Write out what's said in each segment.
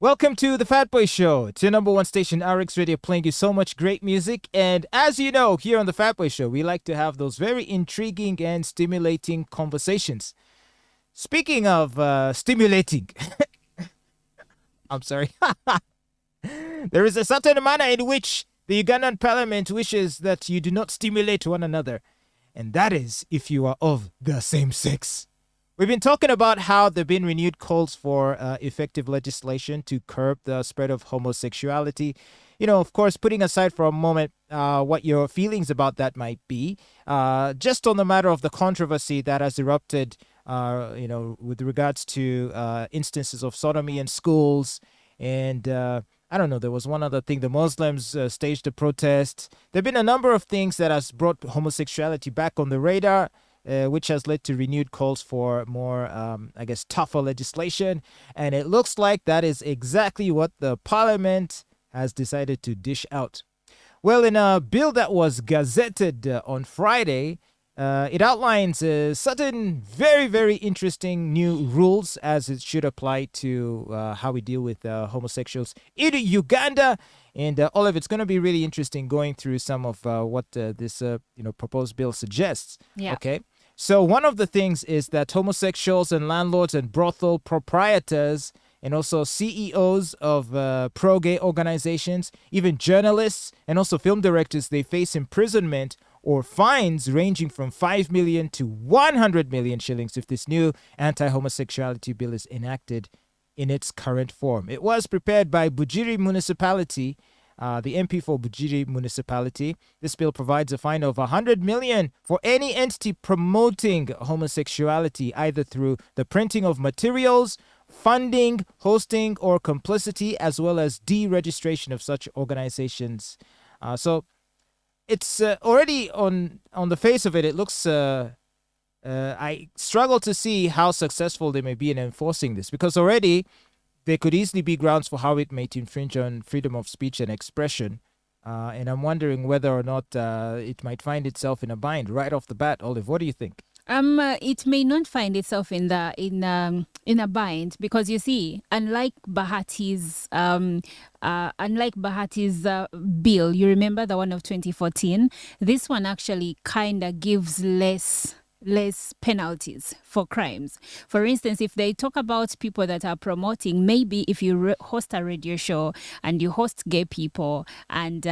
Welcome to the Fatboy Show. It's your number one station, RX Radio, playing you so much great music. And as you know, here on the Fatboy Show, we like to have those very intriguing and stimulating conversations. Speaking of stimulating, I'm sorry. There is a certain manner in which the Ugandan parliament wishes that you do not stimulate one another. And that is if you are of the same sex. We've been talking about how there have been renewed calls for effective legislation to curb the spread of homosexuality. You know, of course, putting aside for a moment what your feelings about that might be, just on the matter of the controversy that has erupted, with regards to instances of sodomy in schools. And I don't know, there was one other thing. The Muslims staged a protest. There have been a number of things that has brought homosexuality back on the radar. Which has led to renewed calls for more, tougher legislation. And it looks like that is exactly what the parliament has decided to dish out. Well, in a bill that was gazetted on Friday, it outlines certain very, very interesting new rules as it should apply to how we deal with homosexuals in Uganda. And all of it's going to be really interesting going through some of what this proposed bill suggests. Yeah. Okay. So one of the things is that homosexuals and landlords and brothel proprietors and also CEOs of pro-gay organizations, even journalists and also film directors, they face imprisonment or fines ranging from 5 million to 100 million shillings if this new anti-homosexuality bill is enacted in its current form. It was prepared by Bugiri Municipality, the MP for Bugiri Municipality. This bill provides a fine of 100 million for any entity promoting homosexuality, either through the printing of materials, funding, hosting, or complicity, as well as deregistration of such organizations. So it's already on the face of it, it looks... I struggle to see how successful they may be in enforcing this, because already there could easily be grounds for how it may infringe on freedom of speech and expression. And I'm wondering whether or not it might find itself in a bind right off the bat. Olive, what do you think? It may not find itself in a bind, because you see, unlike Bahati's bill, you remember the one of 2014. This one actually kind of gives less penalties for crimes. For instance, if they talk about people that are promoting, maybe if you host a radio show and you host gay people and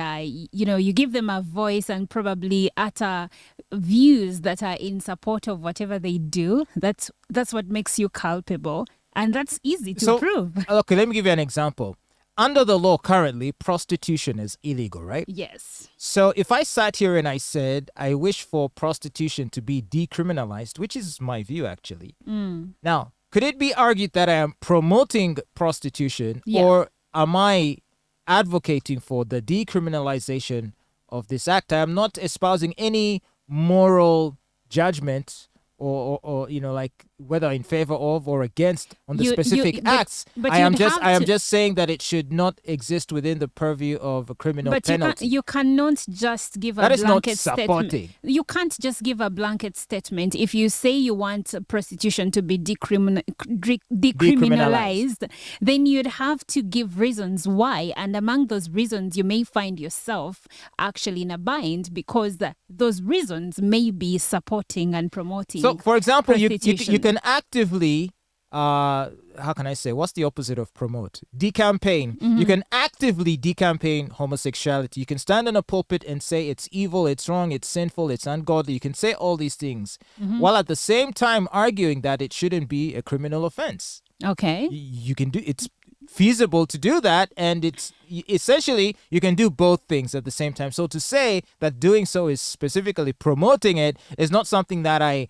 you give them a voice and probably utter views that are in support of whatever they do, that's what makes you culpable, and that's easy to prove. Okay, let me give you an example. Under the law currently, prostitution is illegal, right? Yes. So if I sat here and I said I wish for prostitution to be decriminalized, which is my view actually. Now, could it be argued that I am promoting prostitution, or am I advocating for the decriminalization of this act? I am not espousing any moral judgment or like whether in favor of or against on the specific acts. But I am just saying that it should not exist within the purview of a criminal penalty. You cannot just give a blanket statement. You can't just give a blanket statement. If you say you want prostitution to be decriminalized, then you'd have to give reasons why. And among those reasons, you may find yourself actually in a bind, because those reasons may be supporting and promoting. So, for example, you prostitution. can actively, how can I say, what's the opposite of promote? Decampaign. You can actively decampaign homosexuality. You can stand in a pulpit and say it's evil, it's wrong, it's sinful, it's ungodly. You can say all these things while at the same time arguing that it shouldn't be a criminal offense. Okay. You can do it's feasible to do that, and it's essentially you can do both things at the same time. So to say that doing so is specifically promoting it is not something that I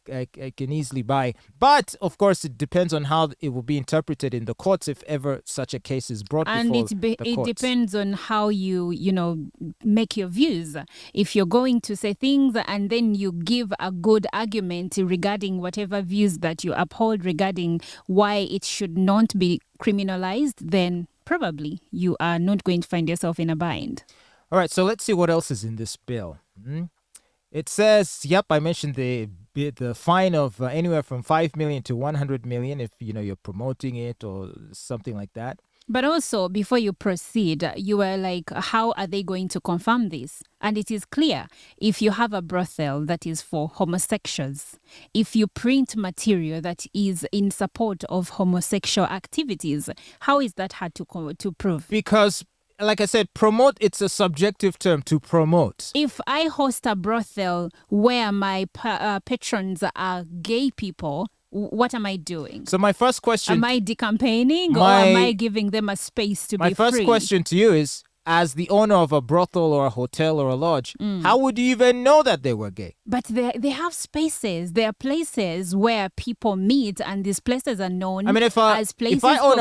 can easily buy. But of course, it depends on how it will be interpreted in the courts if ever such a case is brought before the courts. It depends on how you make your views. If you're going to say things and then you give a good argument regarding whatever views that you uphold regarding why it should not be criminalized, then probably you are not going to find yourself in a bind. All right, so let's see what else is in this bill. It says, I mentioned the fine of anywhere from 5 million to 100 million if you're promoting it or something like that. But also, before you proceed, you were like, how are they going to confirm this? And it is clear, if you have a brothel that is for homosexuals, if you print material that is in support of homosexual activities, how is that hard to prove? Because, like I said, promote, it's a subjective term, to promote. If I host a brothel where my patrons are gay people, what am I doing? So my first question... Am I decampaigning or am I giving them a space to be free? My first question to you is, as the owner of a brothel or a hotel or a lodge, how would you even know that they were gay? But they have spaces. There are places where people meet, and these places are known as places. If I own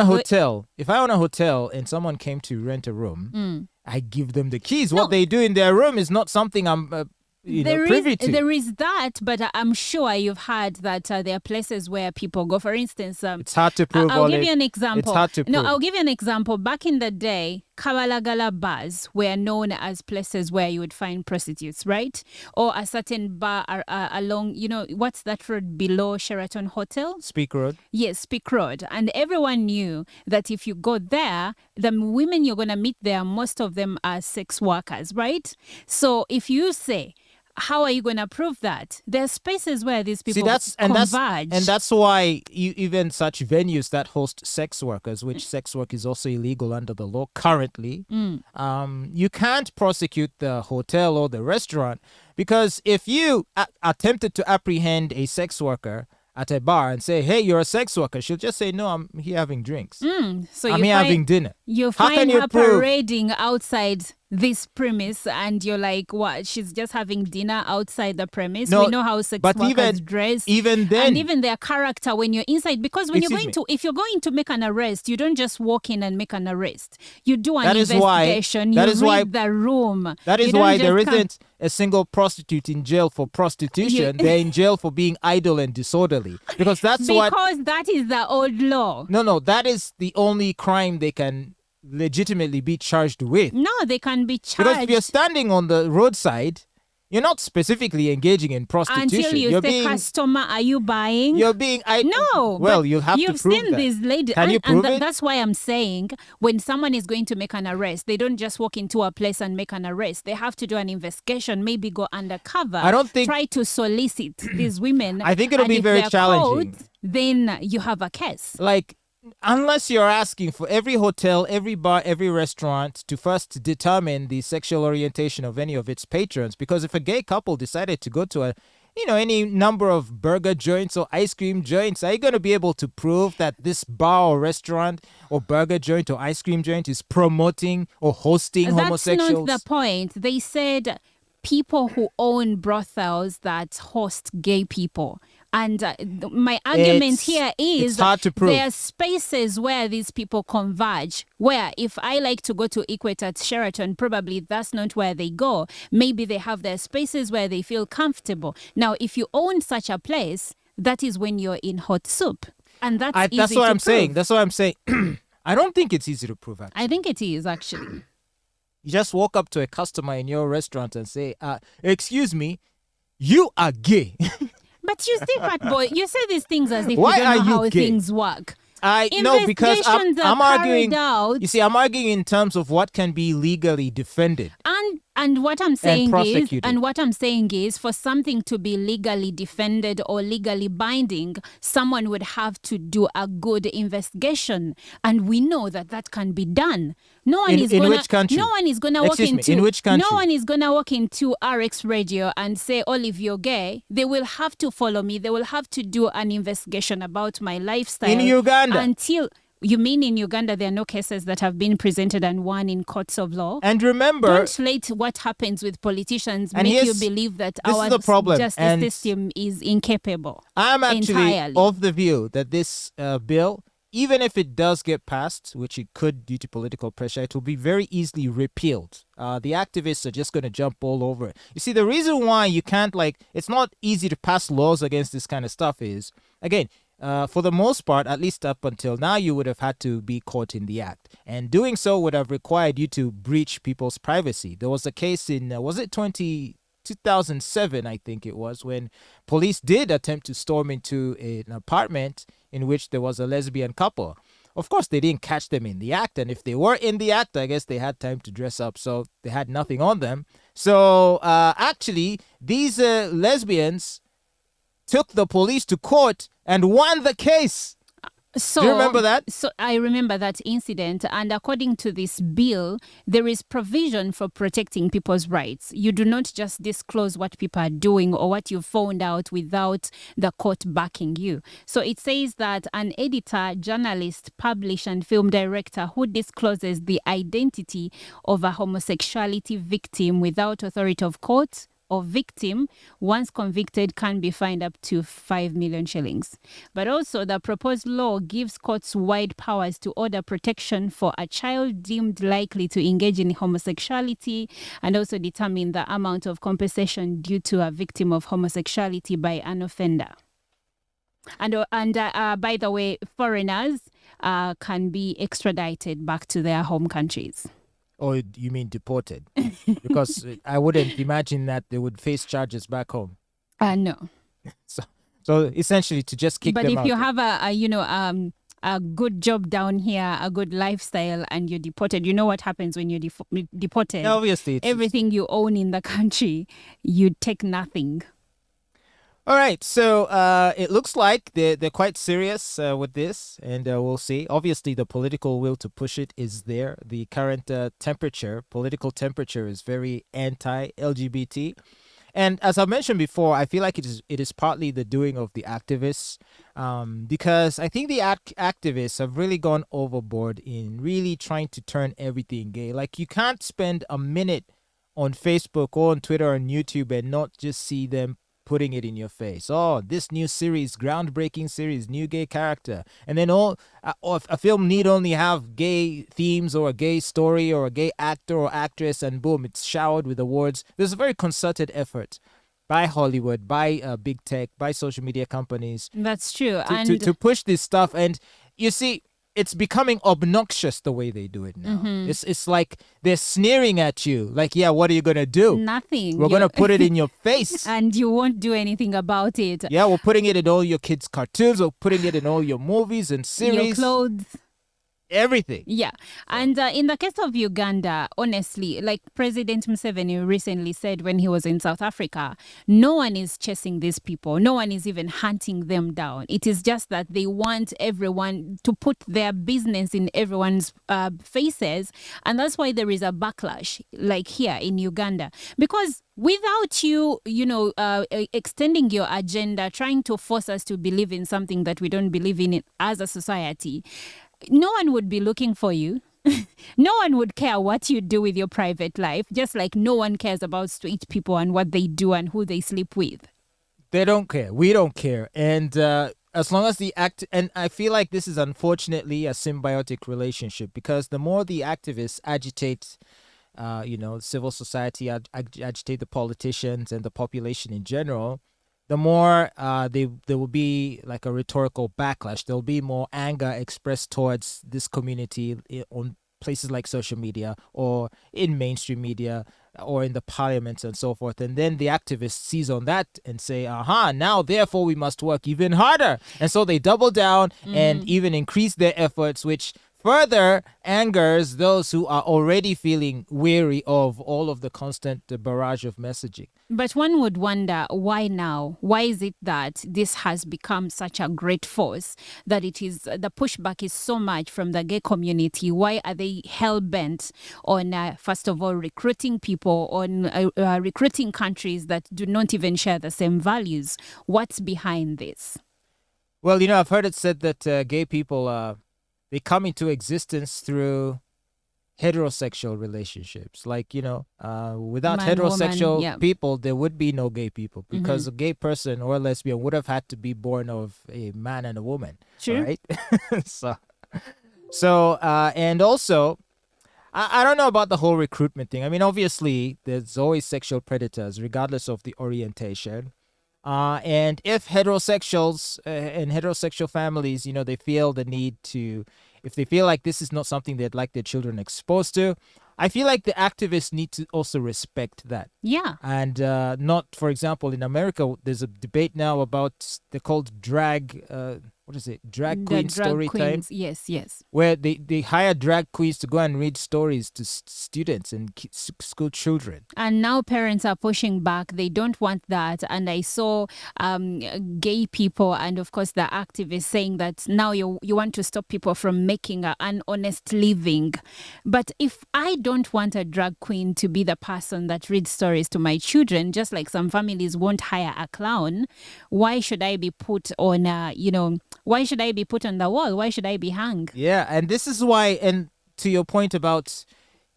a hotel and someone came to rent a room, I give them the keys. No. What they do in their room is not something I'm privy to. There is that, but I'm sure you've heard that there are places where people go. For instance, it's hard to prove. I'll give you an example. It's hard to prove. No, I'll give you an example. Back in the day, Kabalagala bars were known as places where you would find prostitutes, right? Or a certain bar along, what's that road below Sheraton Hotel? Speak Road. Yes, Speak Road. And everyone knew that if you go there, the women you're going to meet there, most of them are sex workers, right? So if you say, how are you going to prove that? There are spaces where these people converge. And that's why even such venues that host sex workers, which sex work is also illegal under the law currently, you can't prosecute the hotel or the restaurant, because if you attempted to apprehend a sex worker at a bar and say, hey, you're a sex worker, she'll just say, no, I'm here having drinks. So I'm here having dinner. You find her parading outside this premise and you're like, what? She's just having dinner outside the premise. No, we know how sex workers dress. Even then. And even their character when you're inside. Because when if you're going to make an arrest, you don't just walk in and make an arrest. You do an investigation. You read the room. That is why there isn't a single prostitute in jail for prostitution. They're in jail for being idle and disorderly. Because that is the old law. No, that is the only crime they can legitimately be charged with. No, they can be charged. Because if you're standing on the roadside, you're not specifically engaging in prostitution. Until you say, customer, are you buying? You're being... No. Well, you'll have to prove that. You've seen these ladies. Can you prove it? That's why I'm saying when someone is going to make an arrest, they don't just walk into a place and make an arrest. They have to do an investigation, maybe go undercover. I don't think... Try to solicit these women. I think it'll be very challenging. Then you have a case. Like... Unless you're asking for every hotel, every bar, every restaurant to first determine the sexual orientation of any of its patrons. Because if a gay couple decided to go to any number of burger joints or ice cream joints, are you going to be able to prove that this bar or restaurant or burger joint or ice cream joint is promoting or hosting homosexuals? That's not the point. They said people who own brothels that host gay people. And my argument here is it's hard to prove. There are spaces where these people converge, where if I like to go to Equator at Sheraton, probably that's not where they go. Maybe they have their spaces where they feel comfortable. Now, if you own such a place, that is when you're in hot soup. And that's easy to prove. That's what I'm saying. I don't think it's easy to prove, actually. I think it is, actually. You just walk up to a customer in your restaurant and say, excuse me, you are gay. But you see, Fatboy, you say these things as if you don't know how things work. Because I'm arguing. You see, I'm arguing in terms of what can be legally defended. And what I'm saying is, for something to be legally defended or legally binding, someone would have to do a good investigation, and we know that can be done. Which country? No one is gonna walk into. In which country? No one is gonna walk into RX Radio and say, "Olive, you're gay." They will have to follow me. They will have to do an investigation about my lifestyle. In Uganda. Until you mean in Uganda there are no cases that have been presented and won in courts of law? And remember, don't let what happens with politicians make you believe that our justice system is incapable. I'm actually of the view that this bill, even if it does get passed, which it could due to political pressure, it will be very easily repealed. The activists are just going to jump all over it. You see, the reason why you can't, it's not easy to pass laws against this kind of stuff is, again, for the most part, at least up until now, you would have had to be caught in the act. And doing so would have required you to breach people's privacy. There was a case in, was it 2007, I think it was, when police did attempt to storm into an apartment in which there was a lesbian couple. of course, they didn't catch them in the act. And if they were in the act, I guess they had time to dress up. So they had nothing on them. So actually, these lesbians took the police to court and won the case. So, Do you remember that? So I remember that incident, and according to this bill, there is provision for protecting people's rights. You do not just disclose what people are doing or what you found out without the court backing you. So it says that an editor, journalist, publisher, and film director who discloses the identity of a homosexuality victim without authority of court or victim, once convicted, can be fined up to 5 million shillings. But also, the proposed law gives courts wide powers to order protection for a child deemed likely to engage in homosexuality, and also determine the amount of compensation due to a victim of homosexuality by an offender. And by the way, foreigners can be extradited back to their home countries. Or you mean deported? Because I wouldn't imagine that they would face charges back home. No. So essentially, to just kick But them if out. you have a good job down here, a good lifestyle, and you're deported, you know what happens when you're deported? Obviously, Everything you own in the country, you take nothing. All right, so it looks like they're quite serious with this, and we'll see. Obviously, the political will to push it is there. The current political temperature is very anti-LGBT. And as I mentioned before, I feel like it is partly the doing of the activists, because I think the activists have really gone overboard in really trying to turn everything gay. Like, you can't spend a minute on Facebook or on Twitter or on YouTube and not just see them putting it in your face. Oh, this new series, groundbreaking series, new gay character. And then a film need only have gay themes or a gay story or a gay actor or actress, and boom, it's showered with awards. There's a very concerted effort by Hollywood, by big tech, by social media companies. That's true. To push this stuff. And you see, it's becoming obnoxious the way they do it now. Mm-hmm. It's like they're sneering at you. Like, yeah, what are you going to do? Nothing. We're going to put it in your face. And you won't do anything about it. Yeah, we're putting it in all your kids' cartoons. We're putting it in all your movies and series. Your clothes. Everything. Yeah. And in the case of Uganda, honestly, like President Museveni recently said when he was in South Africa, no one is chasing these people. No one is even hunting them down. It is just that they want everyone to put their business in everyone's faces. And that's why there is a backlash, like here in Uganda. Because without you, extending your agenda, trying to force us to believe in something that we don't believe in it as a society, no one would be looking for you. No one would care what you do with your private life, just like no one cares about straight people and what they do and who they sleep with. They don't care. We don't care. And as long as and I feel like this is unfortunately a symbiotic relationship, because the more the activists agitate, civil society, agitate the politicians and the population in general, the more there will be like a rhetorical backlash. There'll be more anger expressed towards this community on places like social media or in mainstream media or in the parliaments and so forth. And then the activists seize on that and say, aha, now therefore we must work even harder. And so they double down and even increase their efforts, which further angers those who are already feeling weary of all of the constant barrage of messaging. But one would wonder, why now? Why is it that this has become such a great force, that it is the pushback is so much from the gay community? Why are they hell-bent on, first of all, recruiting people, on recruiting countries that do not even share the same values? What's behind this? Well, I've heard it said that gay people, they come into existence through heterosexual relationships. Like, without Man, heterosexual woman, yeah. people, there would be no gay people, because a gay person or a lesbian would have had to be born of a man and a woman. True. Right? So, and also, I don't know about the whole recruitment thing. I mean, obviously, there's always sexual predators, regardless of the orientation. And if heterosexuals and heterosexual families, they feel the need to, if they feel like this is not something they'd like their children exposed to, I feel like the activists need to also respect that. Yeah. And not, for example, in America, there's a debate now about, they're called drag, what what is it, drag The queen drag story time, queens. Yes, yes. where they hire drag queens to go and read stories to students and school children. And now parents are pushing back. They don't want that. And I saw gay people and, of course, the activists saying that now you want to stop people from making an honest living. But if I don't want a drag queen to be the person that reads stories to my children, just like some families won't hire a clown, why should I be put on, why should I be put on the wall? Why should I be hung? Yeah, and this is why, and to your point about,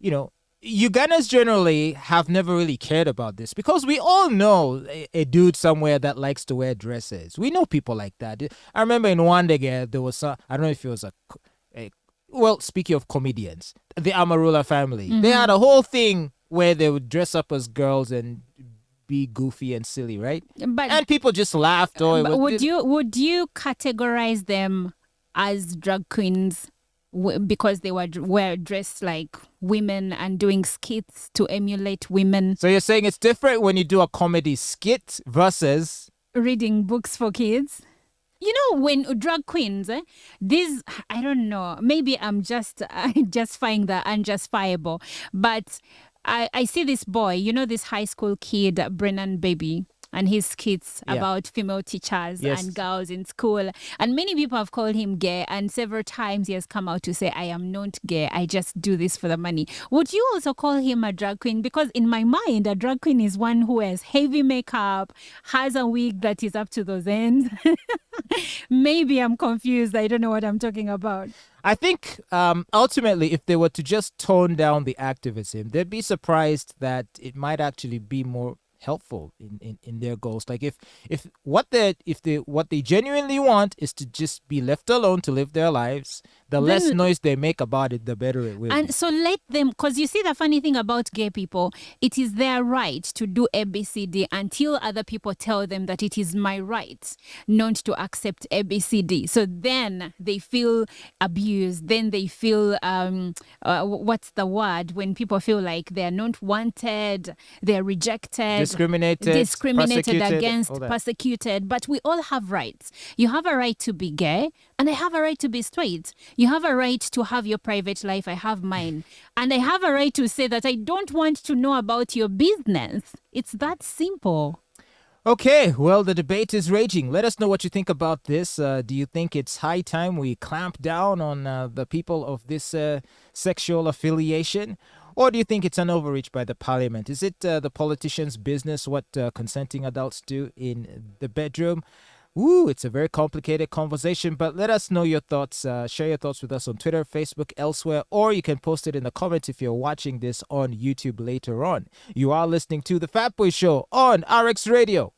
Ugandans generally have never really cared about this because we all know a dude somewhere that likes to wear dresses. We know people like that. I remember in Wandege, there was I don't know if it was well, speaking of comedians, the Amarula family, they had a whole thing where they would dress up as girls and be goofy and silly, right? And people just laughed. But would you categorize them as drag queens because they were dressed like women and doing skits to emulate women? So you're saying it's different when you do a comedy skit versus reading books for kids? When drag queens, these, I don't know, maybe I'm just justifying the unjustifiable, but I see this boy, this high school kid, Brennan Baby, and his skits about female teachers and girls in school. And many people have called him gay, and several times he has come out to say, I am not gay, I just do this for the money. Would you also call him a drag queen? Because in my mind, a drag queen is one who has heavy makeup, has a wig that is up to those ends. Maybe I'm confused. I don't know what I'm talking about. I think ultimately, if they were to just tone down the activism, they'd be surprised that it might actually be more helpful in their goals. Like if what they genuinely want is to just be left alone to live their lives, the less noise they make about it, the better it will. And so let them, because you see the funny thing about gay people, it is their right to do ABCD until other people tell them that it is my right not to accept ABCD. So then they feel abused. Then they feel what's the word when people feel like they're not wanted, they're rejected, discriminated against, persecuted. But we all have rights. You have a right to be gay, and I have a right to be straight. You have a right to have your private life. I have mine. And I have a right to say that I don't want to know about your business. It's that simple. Okay, well, the debate is raging. Let us know what you think about this. Do you think it's high time we clamp down on the people of this sexual affiliation? Or do you think it's an overreach by the parliament? Is it the politicians' business what consenting adults do in the bedroom? Ooh, it's a very complicated conversation, but let us know your thoughts. Share your thoughts with us on Twitter, Facebook, elsewhere, or you can post it in the comments if you're watching this on YouTube later on. You are listening to The Fatboy Show on RX Radio.